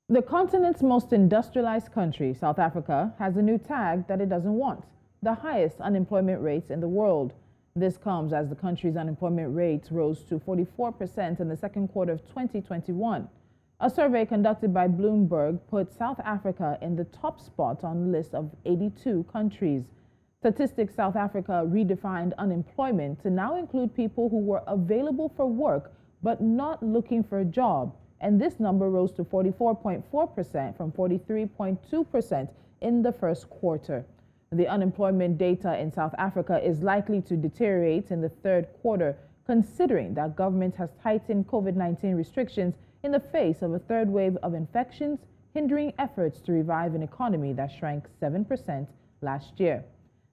The continent's most industrialized country, South Africa, has a new tag that it doesn't want: the highest unemployment rates in the world. This comes as the country's unemployment rate rose to 44% in the second quarter of 2021. A survey conducted by Bloomberg put South Africa in the top spot on the list of 82 countries. Statistics South Africa redefined unemployment to now include people who were available for work but not looking for a job. And this number rose to 44.4% from 43.2% in the first quarter. The unemployment data in South Africa is likely to deteriorate in the third quarter, considering that government has tightened COVID-19 restrictions in the face of a third wave of infections, hindering efforts to revive an economy that shrank 7% last year.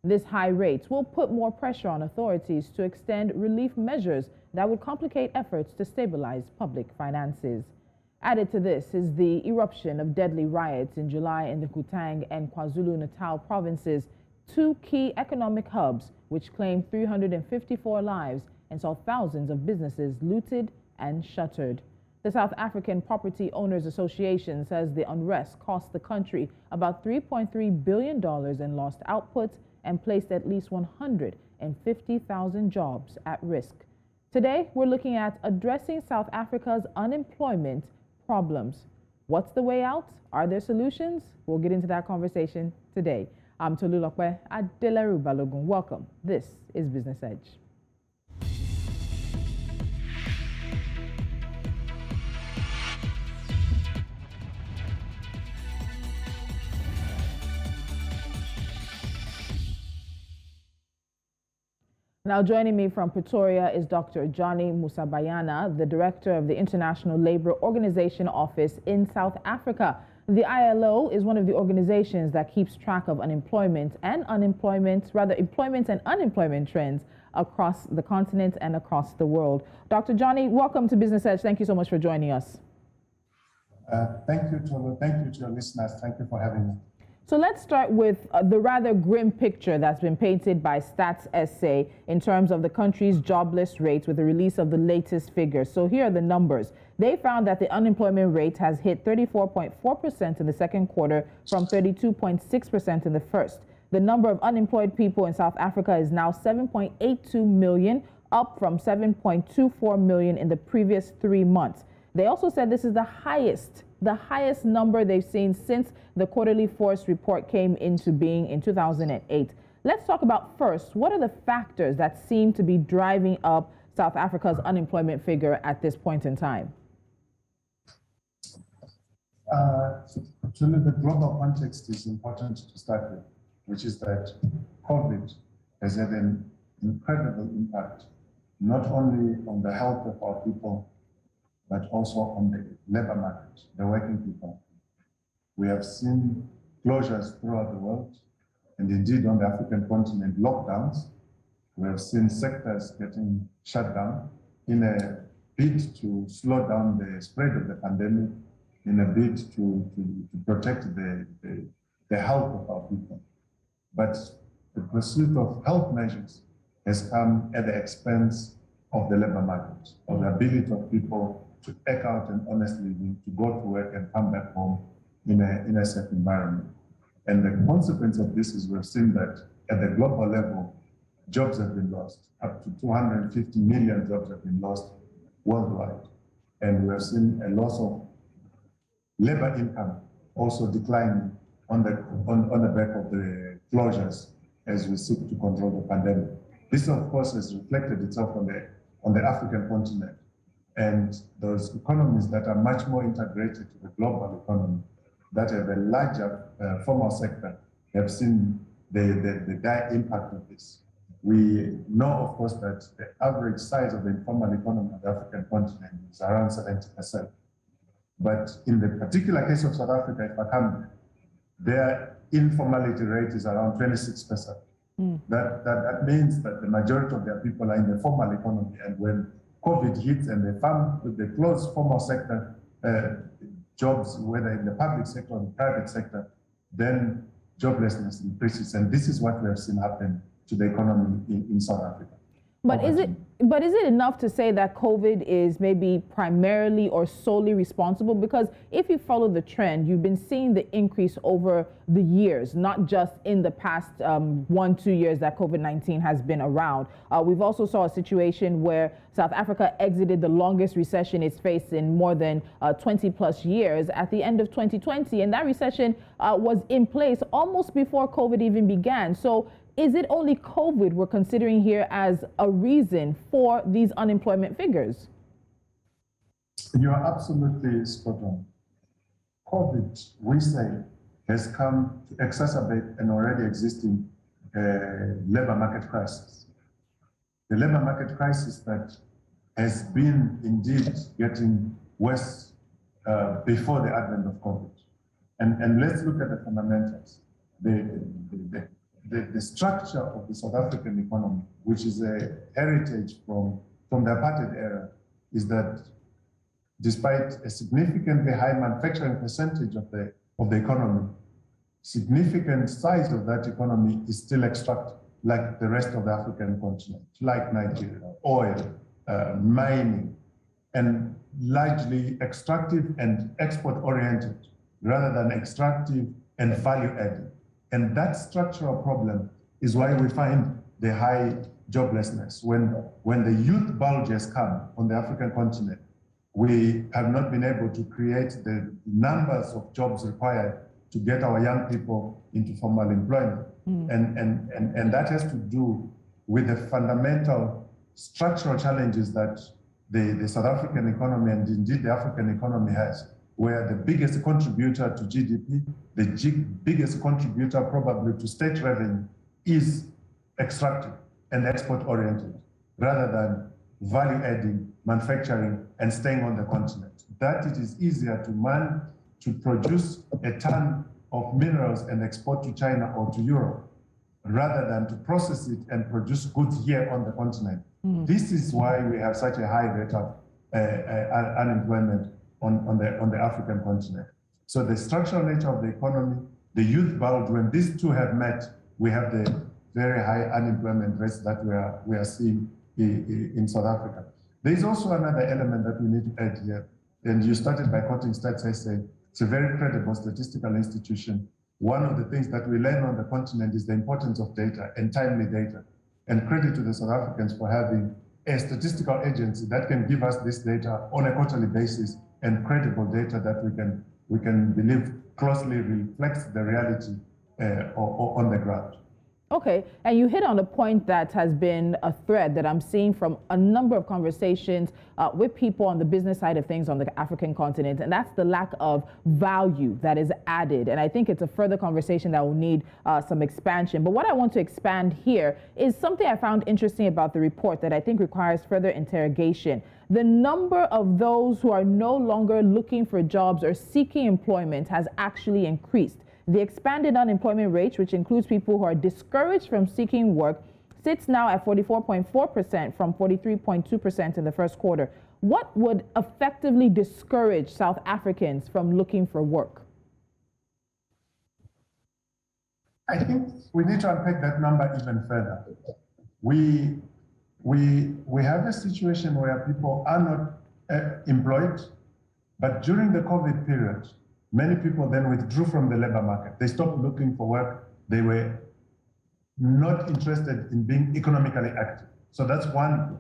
This high rate will put more pressure on authorities to extend relief measures that would complicate efforts to stabilize public finances. Added to this is the eruption of deadly riots in July in the Gauteng and KwaZulu-Natal provinces, two key economic hubs which claimed 354 lives and saw thousands of businesses looted and shuttered. The South African Property Owners Association says the unrest cost the country about $3.3 billion in lost output and placed at least 150,000 jobs at risk. Today, we're looking at addressing South Africa's unemployment problems. What's the way out? Are there solutions? We'll get into that conversation today. I'm Tolulope Adeleru-Balogun. Welcome. This is Business Edge. Now joining me from Pretoria is Dr. Joni Musabayana, the director of the International Labour Organization office in South Africa. The ILO is one of the organizations that keeps track of employment and unemployment trends across the continent and across the world. Dr. Joni, welcome to Business Edge. Thank you so much for joining us. Thank you, Tolu. Thank you to your listeners. Thank you for having me. So let's start with the rather grim picture that's been painted by Stats SA in terms of the country's jobless rates with the release of the latest figures. So here are the numbers. They found that the unemployment rate has hit 34.4% in the second quarter from 32.6% in the first. The number of unemployed people in South Africa is now 7.82 million, up from 7.24 million in the previous 3 months. They also said this is the highest number they've seen since the quarterly force report came into being in 2008. Let's talk about first, what are the factors that seem to be driving up South Africa's unemployment figure at this point in time? The global context is important to start with, which is that COVID has had an incredible impact, not only on the health of our people, but also on the labor market, the working people. We have seen closures throughout the world, and indeed on the African continent, lockdowns. We have seen sectors getting shut down in a bid to slow down the spread of the pandemic, in a bid to protect the health of our people. But the pursuit of health measures has come at the expense of the labor market, of the ability of people to act out and honestly to go to work and come back home in a safe environment. And the consequence of this is we've seen that at the global level, jobs have been lost. Up to 250 million jobs have been lost worldwide. And we have seen a loss of labor income also declining on the back of the closures as we seek to control the pandemic. This, of course, has reflected itself on the African continent. And those economies that are much more integrated to the global economy, that have a larger formal sector, have seen the dire impact of this. We know, of course, that the average size of the informal economy of the African continent is around 70%. But in the particular case of South Africa, if I come, their informality rate is around 26%. That means that the majority of their people are in the formal economy, and when COVID hits and they close formal sector jobs, whether in the public sector or the private sector, then joblessness increases. And this is what we have seen happen to the economy in South Africa. But is it enough to say that COVID is maybe primarily or solely responsible? Because if you follow the trend, you've been seeing the increase over the years, not just in the past 1-2 years that COVID-19 has been around. We've also saw a situation where South Africa exited the longest recession it's faced in more than 20 plus years at the end of 2020. And that recession was in place almost before COVID even began. So is it only COVID we're considering here as a reason for these unemployment figures? You are absolutely spot on. COVID, we say, has come to exacerbate an already existing labor market crisis. The labor market crisis that has been indeed getting worse before the advent of COVID. And let's look at the fundamentals. The structure of the South African economy, which is a heritage from the apartheid era, is that despite a significantly high manufacturing percentage of the economy, significant size of that economy is still extractive, like the rest of the African continent, like Nigeria, oil, mining, and largely extractive and export-oriented, rather than extractive and value-added. And that structural problem is why we find the high joblessness. When the youth bulge has come on the African continent, we have not been able to create the numbers of jobs required to get our young people into formal employment. And that has to do with the fundamental structural challenges that the South African economy and indeed the African economy has, where the biggest contributor to GDP, the biggest contributor probably to state revenue is extractive and export-oriented, rather than value-adding, manufacturing, and staying on the continent. That it is easier to produce a ton of minerals and export to China or to Europe, rather than to process it and produce goods here on the continent. This is why we have such a high rate of unemployment on the African continent. So the structural nature of the economy, the youth bulge, when these two have met, we have the very high unemployment rates that we are seeing in South Africa. There is also another element that we need to add here. And you started by quoting Stats SA. It's a very credible statistical institution. One of the things that we learn on the continent is the importance of data and timely data. And credit to the South Africans for having a statistical agency that can give us this data on a quarterly basis, and credible data that we can believe closely reflects the reality on the ground. Okay, and you hit on a point that has been a thread that I'm seeing from a number of conversations with people on the business side of things on the African continent, and that's the lack of value that is added. And I think it's a further conversation that will need some expansion. But what I want to expand here is something I found interesting about the report that I think requires further interrogation. The number of those who are no longer looking for jobs or seeking employment has actually increased. The expanded unemployment rate, which includes people who are discouraged from seeking work, sits now at 44.4% from 43.2% in the first quarter. What would effectively discourage South Africans from looking for work? I think we need to unpack that number even further. We have a situation where people are not employed, but during the COVID period, many people then withdrew from the labor market. They stopped looking for work. They were not interested in being economically active. So that's one.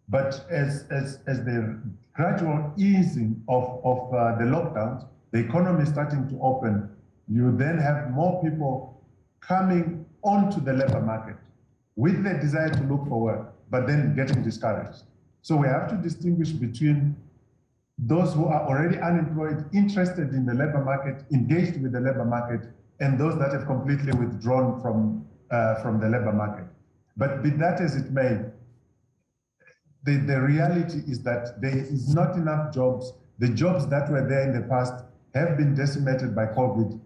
But as the gradual easing of the lockdowns, the economy is starting to open, you then have more people coming onto the labor market with the desire to look for work, but then getting discouraged. So we have to distinguish between those who are already unemployed, interested in the labor market, engaged with the labor market, and those that have completely withdrawn from the labor market. But be that as it may, the reality is that there is not enough jobs. The jobs that were there in the past have been decimated by COVID.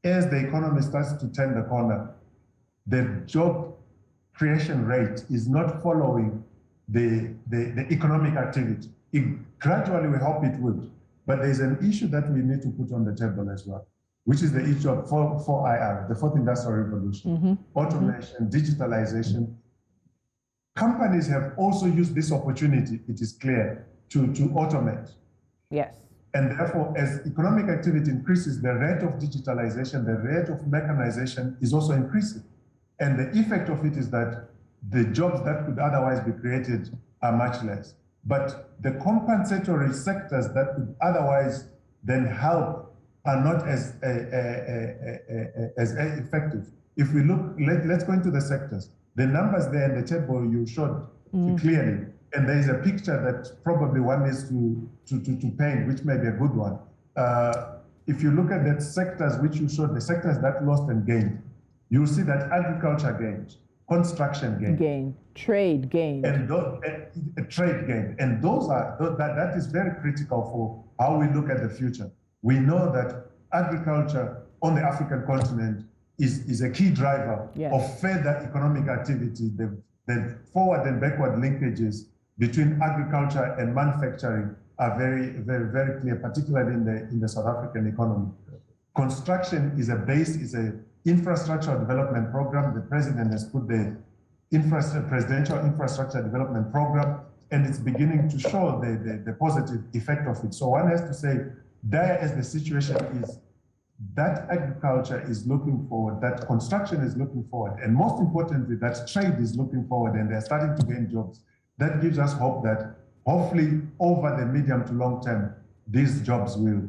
As the economy starts to turn the corner, the job creation rate is not following the economic activity. Gradually, we hope it would. But there's an issue that we need to put on the table as well, which is the issue of 4IR, the fourth industrial revolution, automation, digitalization, Companies have also used this opportunity, it is clear, to automate. Yes. And therefore, as economic activity increases, the rate of digitalization, the rate of mechanization is also increasing. And the effect of it is that the jobs that could otherwise be created are much less. But the compensatory sectors that could otherwise then help are not as effective. If we look, let's go into the sectors. The numbers there in the table you showed clearly, and there is a picture that probably one needs to paint, which may be a good one. If you look at the sectors which you showed, the sectors that lost and gained, you'll see that agriculture gained, construction gained, trade gained, and trade gained, and that is very critical for how we look at the future. We know that agriculture on the African continent is a key driver of further economic activity. The forward and backward linkages between agriculture and manufacturing are very, very, very clear, particularly in the South African economy. Construction is an infrastructure development program. The president has put the presidential infrastructure development program, and it's beginning to show the positive effect of it. So one has to say, there as the situation is, that agriculture is looking forward, that construction is looking forward, and most importantly, that trade is looking forward, and they're starting to gain jobs. That gives us hope that hopefully over the medium to long term, these jobs the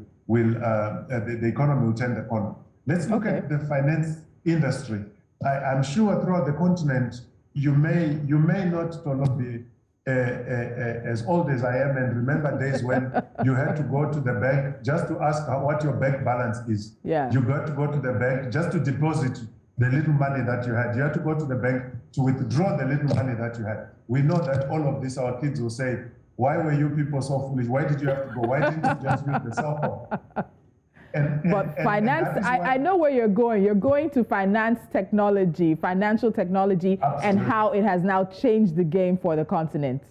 economy will turn the corner. Let's look at the finance industry. I'm sure throughout the continent, you may not be as old as I am and remember days when you had to go to the bank just to ask what your bank balance is. Yeah. You got to go to the bank just to deposit the little money that you had. You had to go to the bank to withdraw the little money that you had. We know that all of this, our kids will say, why were you people so foolish? Why did you have to go? Why didn't you just use the cell phone? But finance, I know where you're going. You're going to finance technology, financial technology, absolutely, and how it has now changed the game for the continent.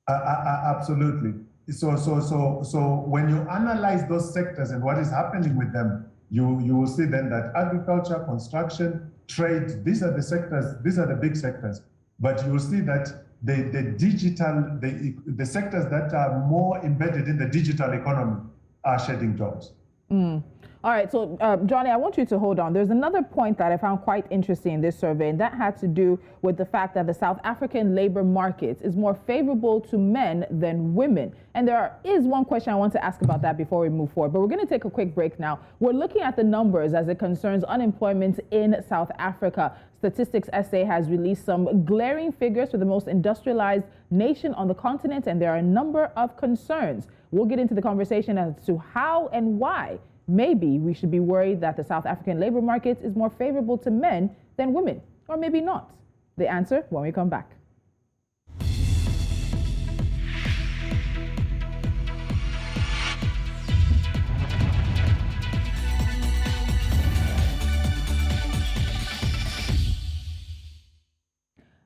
Absolutely. So when you analyze those sectors and what is happening with them, you will see then that agriculture, construction, trade, these are the sectors, these are the big sectors. But you will see that the sectors that are more embedded in the digital economy are shedding jobs. All right, so Joni, I want you to hold on. There's another point that I found quite interesting in this survey, and that had to do with the fact that the South African labor market is more favorable to men than women. And there is one question I want to ask about that before we move forward, but we're going to take a quick break now. We're looking at the numbers as it concerns unemployment in South Africa. Statistics SA has released some glaring figures for the most industrialized nation on the continent, and there are a number of concerns. We'll get into the conversation as to how and why maybe we should be worried that the South African labor market is more favorable to men than women, or maybe not. The answer when we come back.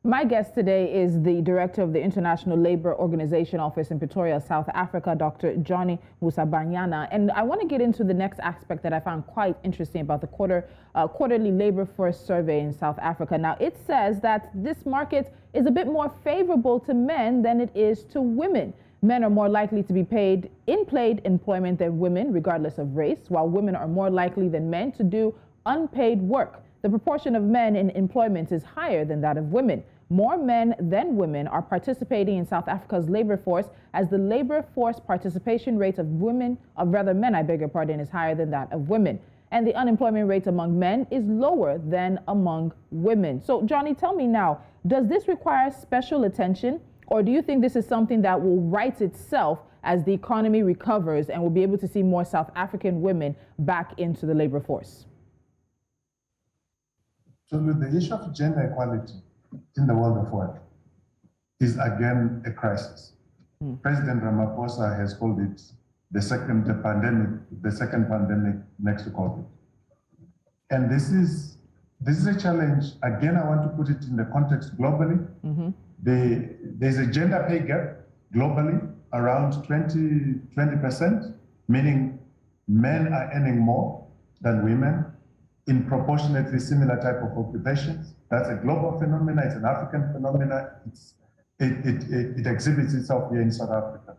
My guest today is the director of the International Labour Organization office in Pretoria, South Africa, Dr. Joni Musabayana. And I want to get into the next aspect that I found quite interesting about the quarterly labor force survey in South Africa. Now, it says that this market is a bit more favorable to men than it is to women. Men are more likely to be paid in paid employment than women, regardless of race, while women are more likely than men to do unpaid work. The proportion of men in employment is higher than that of women. More men than women are participating in South Africa's labor force, as the labor force participation rate of men, is higher than that of women. And the unemployment rate among men is lower than among women. So, Joni, tell me now, does this require special attention, or do you think this is something that will right itself as the economy recovers and we'll be able to see more South African women back into the labor force? So the issue of gender equality in the world of work is again a crisis. President Ramaphosa has called it the second pandemic next to COVID. And this is a challenge. Again, I want to put it in the context globally. There's a gender pay gap globally around 20%, meaning men are earning more than women. in proportionately similar type of occupations. That's a global phenomenon. It's an African phenomenon. It exhibits itself here in South Africa.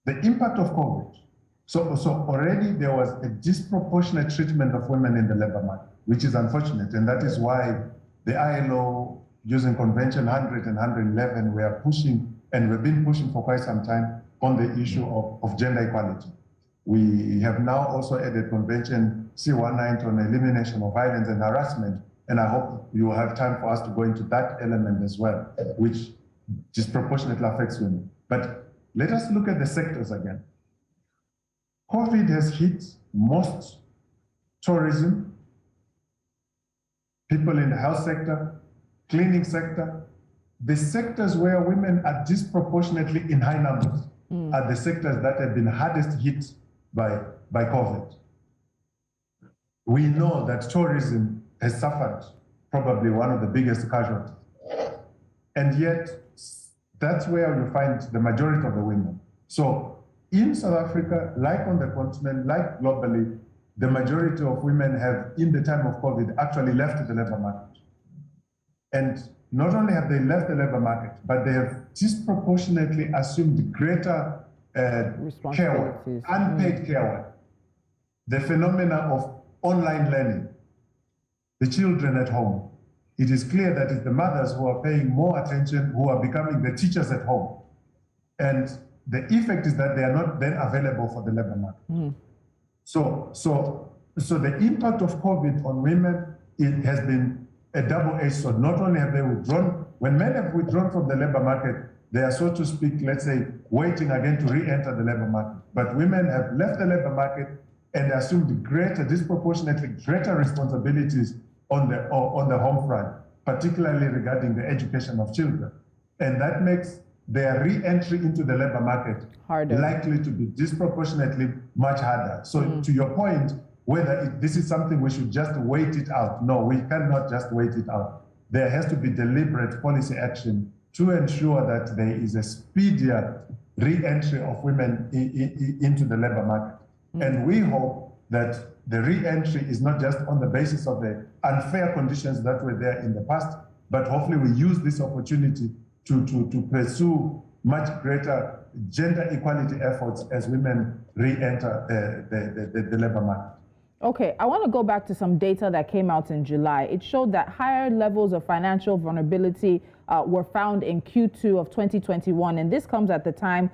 The impact of COVID. So already there was a disproportionate treatment of women in the labor market, which is unfortunate. And that is why the ILO, using Convention 100 and 111, we are pushing, and we've been pushing for quite some time, on the issue of gender equality. We have now also added Convention C190 on elimination of violence and harassment, and I hope you will have time for us to go into that element as well, which disproportionately affects women. But let us look at the sectors again. COVID has hit most tourism, people in the health sector, cleaning sector. The sectors where women are disproportionately in high numbers are the sectors that have been hardest hit by COVID. We know that tourism has suffered probably one of the biggest casualties. And yet, that's where you find the majority of the women. So in South Africa, like on the continent, like globally, the majority of women have, in the time of COVID, actually left the labor market. And not only have they left the labor market, but they have disproportionately assumed greater care work, unpaid care work. The phenomena of online learning, the children at home. It is clear that it's the mothers who are paying more attention, who are becoming the teachers at home. And the effect is that they are not then available for the labor market. So the impact of COVID on women, it has been a double-edged sword. Not only have they withdrawn, when men have withdrawn from the labor market, they are, so to speak, let's say, waiting again to re-enter the labor market. But women have left the labor market and assumed disproportionately greater responsibilities on the home front, particularly regarding the education of children. And that makes their re-entry into the labor market harder, likely to be disproportionately much harder. So to your point, whether this is something we should just wait it out. No, we cannot just wait it out. There has to be deliberate policy action to ensure that there is a speedier re-entry of women into the labor market. And we hope that the re-entry is not just on the basis of the unfair conditions that were there in the past, but hopefully we use this opportunity to pursue much greater gender equality efforts as women re-enter the labor market. Okay, I want to go back to some data that came out in July. It showed that higher levels of financial vulnerability were found in Q2 of 2021, and this comes at the time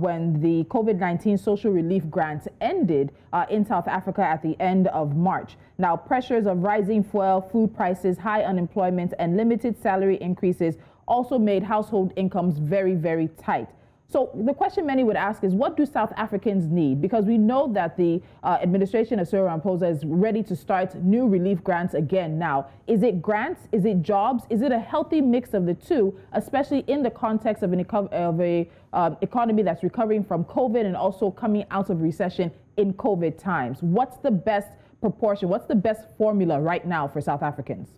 when the COVID-19 social relief grants ended in South Africa at the end of March. Now, pressures of rising fuel, food prices, high unemployment, and limited salary increases also made household incomes very, very tight. So the question many would ask is, what do South Africans need? Because we know that the administration of Cyril Ramaphosa is ready to start new relief grants again now. Is it grants? Is it jobs? Is it a healthy mix of the two, especially in the context of an economy that's recovering from COVID and also coming out of recession in COVID times? What's the best proportion? What's the best formula right now for South Africans?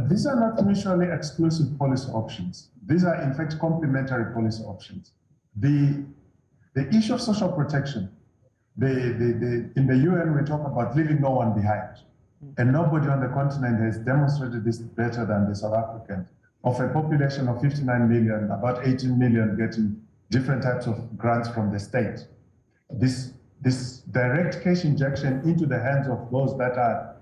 These are not mutually exclusive policy options. These are, in fact, complementary policy options. The issue of social protection, in the UN, we talk about leaving no one behind. And nobody on the continent has demonstrated this better than the South Africans. Of a population of 59 million, about 18 million getting different types of grants from the state. This direct cash injection into the hands of those that are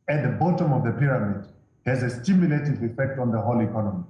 at the bottom of the pyramid has a stimulative effect on the whole economy.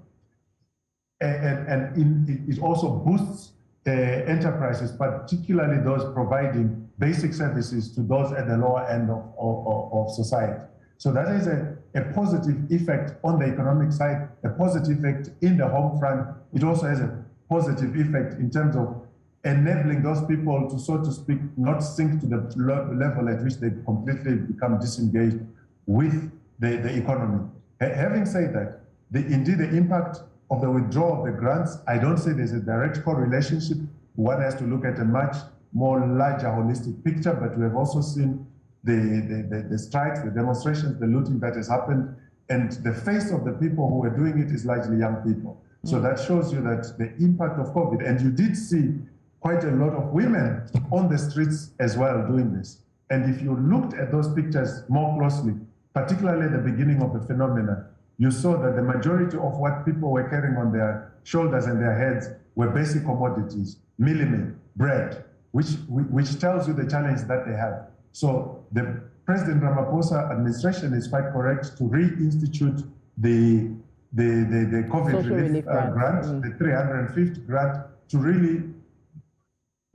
And it also boosts enterprises, particularly those providing basic services to those at the lower end of society. So that is a positive effect on the economic side, a positive effect in the home front. It also has a positive effect in terms of enabling those people to, so to speak, not sink to the level at which they completely become disengaged with the economy. Having said that, indeed the impact of the withdrawal of the grants, I don't say there's a direct correlation. One has to look at a much more larger holistic picture, but we have also seen the strikes, the demonstrations, the looting that has happened, and the face of the people who are doing it is largely young people. So that shows you that the impact of COVID, and you did see quite a lot of women on the streets as well doing this. And if you looked at those pictures more closely, particularly at the beginning of the phenomenon, you saw that the majority of what people were carrying on their shoulders and their heads were basic commodities, meal, bread, which tells you the challenge that they have. So the President Ramaphosa administration is quite correct to reinstitute the COVID relief grant, the 350 grant, to really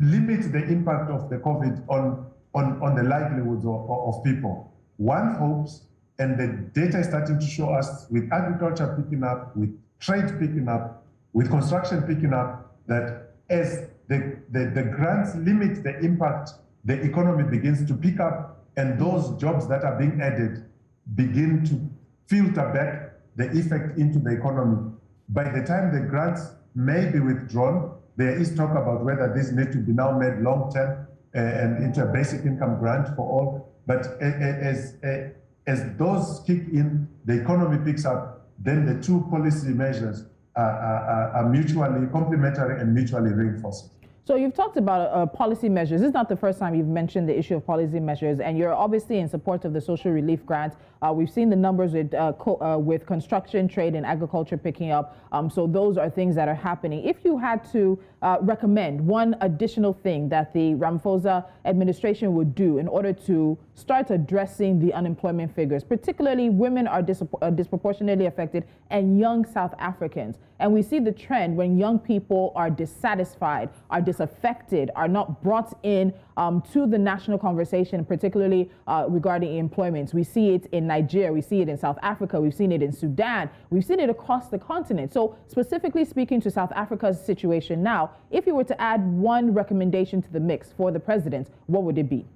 limit the impact of the COVID on the livelihoods of people. One hopes, and the data is starting to show us, with agriculture picking up, with trade picking up, with construction picking up, that as the grants limit the impact, the economy begins to pick up, and those jobs that are being added begin to filter back the effect into the economy. By the time the grants may be withdrawn, there is talk about whether these need to be now made long-term and into a basic income grant for all. But as those kick in, the economy picks up, then the two policy measures are mutually complementary and mutually reinforcing. So you've talked about policy measures. This is not the first time you've mentioned the issue of policy measures, and you're obviously in support of the social relief grant. We've seen the numbers with construction, trade, and agriculture picking up. So those are things that are happening. If you had to recommend one additional thing that the Ramaphosa administration would do in order to start addressing the unemployment figures, particularly women are disproportionately affected, and young South Africans. And we see the trend when young people are dissatisfied, are disaffected, are not brought in to the national conversation, particularly regarding employment. We see it in Nigeria, we see it in South Africa, we've seen it in Sudan, we've seen it across the continent. So specifically speaking to South Africa's situation now, if you were to add one recommendation to the mix for the president, what would it be?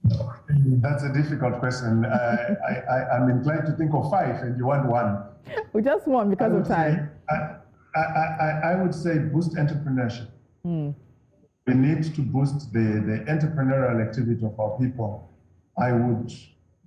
That's a difficult question. I'm inclined to think of five, and you want one. We just one because of time. I would say boost entrepreneurship. We need to boost the entrepreneurial activity of our people. I would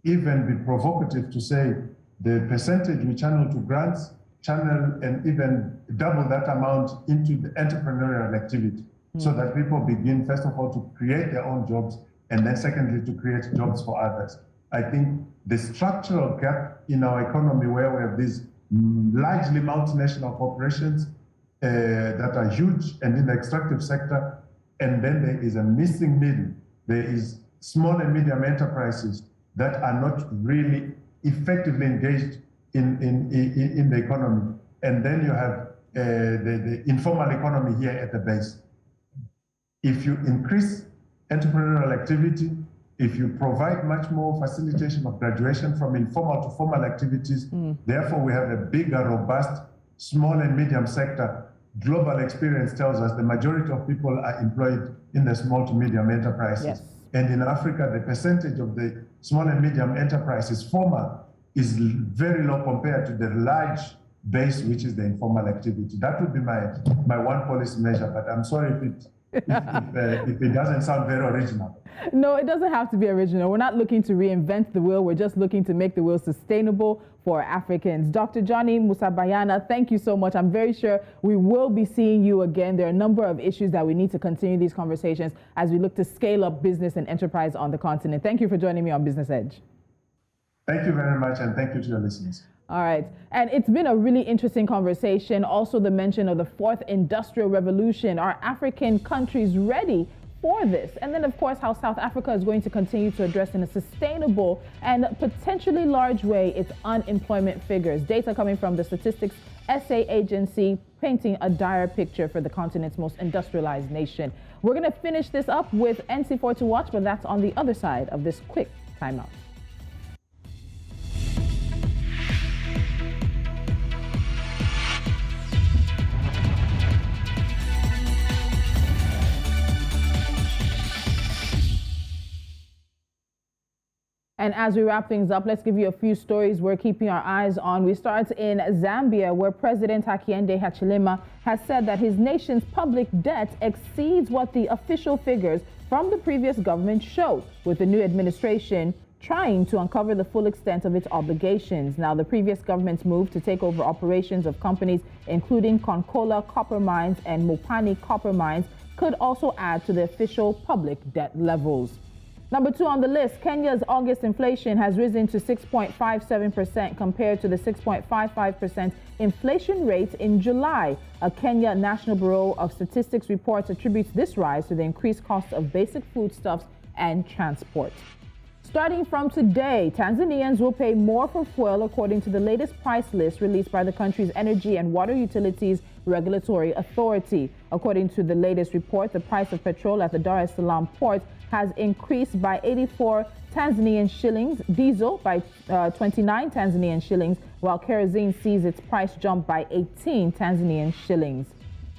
even be provocative to say the percentage we channel to grants, channel and even double that amount into the entrepreneurial activity, so that people begin, first of all, to create their own jobs, and then secondly, to create jobs for others. I think the structural gap in our economy, where we have these largely multinational corporations that are huge and in the extractive sector, and then there is a missing middle. There is small and medium enterprises that are not really effectively engaged in the economy. And then you have the informal economy here at the base. If you increase entrepreneurial activity, if you provide much more facilitation of graduation from informal to formal activities, therefore we have a bigger, robust, small and medium sector. Global experience tells us the majority of people are employed in the small to medium enterprises. Yes. And in Africa, the percentage of the small and medium enterprises formal is very low compared to the large base, which is the informal activity. That would be my one policy measure, but I'm sorry if it doesn't sound very original. No, it doesn't have to be original. We're not looking to reinvent the wheel. We're just looking to make the wheel sustainable for Africans. Dr. Joni Musabayana, thank you so much. I'm very sure we will be seeing you again. There are a number of issues that we need to continue these conversations as we look to scale up business and enterprise on the continent. Thank you for joining me on Business Edge. Thank you very much, and thank you to your listeners. All right. And it's been a really interesting conversation. Also, the mention of the fourth industrial revolution. Are African countries ready for this? And then, of course, how South Africa is going to continue to address in a sustainable and potentially large way its unemployment figures. Data coming from the Statistics SA agency painting a dire picture for the continent's most industrialized nation. We're going to finish this up with NC4 to watch, but that's on the other side of this quick timeout. And as we wrap things up, let's give you a few stories we're keeping our eyes on. We start in Zambia, where President Hakainde Hichilema has said that his nation's public debt exceeds what the official figures from the previous government show, with the new administration trying to uncover the full extent of its obligations. Now, the previous government's move to take over operations of companies including Konkola Copper Mines and Mopani Copper Mines could also add to the official public debt levels. Number 2 on the list, Kenya's August inflation has risen to 6.57% compared to the 6.55% inflation rate in July. A Kenya National Bureau of Statistics report attributes this rise to the increased cost of basic foodstuffs and transport. Starting from today, Tanzanians will pay more for fuel according to the latest price list released by the country's Energy and Water Utilities Regulatory Authority. According to the latest report, the price of petrol at the Dar es Salaam port has increased by 84 Tanzanian shillings, diesel by 29 Tanzanian shillings, while kerosene sees its price jump by 18 Tanzanian shillings.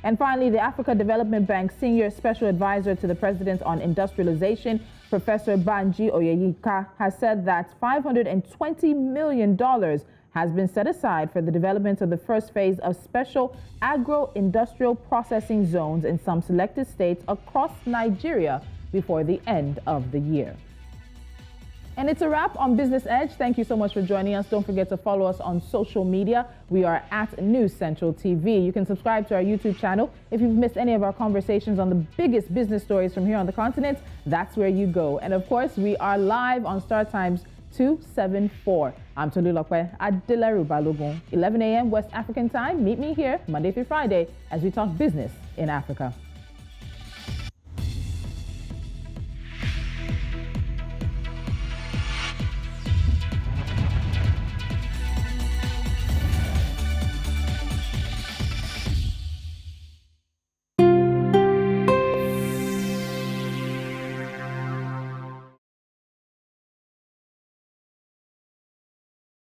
And finally, the Africa Development Bank Senior Special Advisor to the President on Industrialization, Professor Banji Oyeyika, has said that $520 million has been set aside for the development of the first phase of special agro-industrial processing zones in some selected states across Nigeria before the end of the year. And it's a wrap on Business Edge. Thank you so much for joining us. Don't forget to follow us on social media. We are at News Central TV. You can subscribe to our YouTube channel. If you've missed any of our conversations on the biggest business stories from here on the continent, that's where you go. And of course, we are live on Star Times 274. I'm Tolulope Adeleru-Balogun. 11 a.m. West African time. Meet me here Monday through Friday as we talk business in Africa.